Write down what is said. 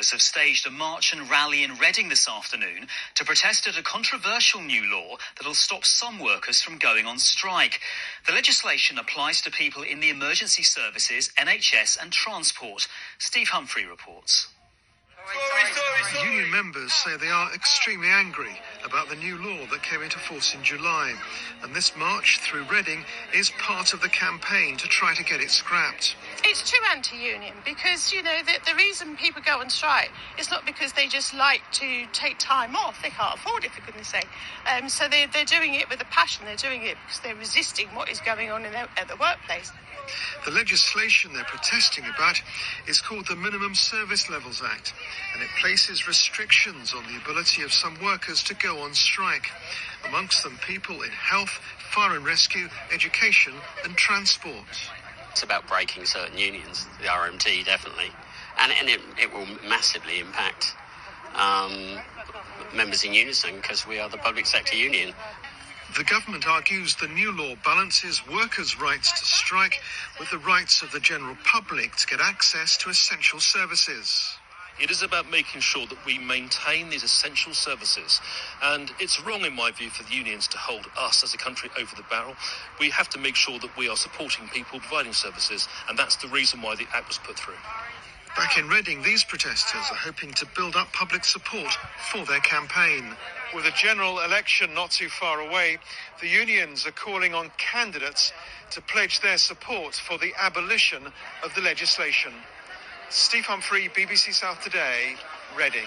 workers have staged a march and rally in Reading this afternoon to protest at a controversial new law that'll stop some workers from going on strike. The legislation applies to people in the emergency services, NHS and transport. Steve Humphrey reports. Union members say they are extremely angry about the new law that came into force in July, and this march through Reading is part of the campaign to try to get it scrapped. It's too anti-union because, the reason people go on strike is not because they just like to take time off. They can't afford it, for goodness sake. So they're doing it with a passion. They're doing it because they're resisting what is going on at the workplace. The legislation they're protesting about is called the Minimum Service Levels Act, and it places restrictions on the ability of some workers to go on strike, amongst them people in health, fire and rescue, education and transport. It's about breaking certain unions, the RMT definitely, and it will massively impact members in Unison because we are the public sector union. The government argues the new law balances workers' rights to strike with the rights of the general public to get access to essential services. It is about making sure that we maintain these essential services, and it's wrong in my view for the unions to hold us as a country over the barrel. We have to make sure that we are supporting people providing services, and that's the reason why the Act was put through. Back in Reading, these protesters are hoping to build up public support for their campaign. With a general election not too far away, the unions are calling on candidates to pledge their support for the abolition of the legislation. Steve Humphrey, BBC South Today, Reading.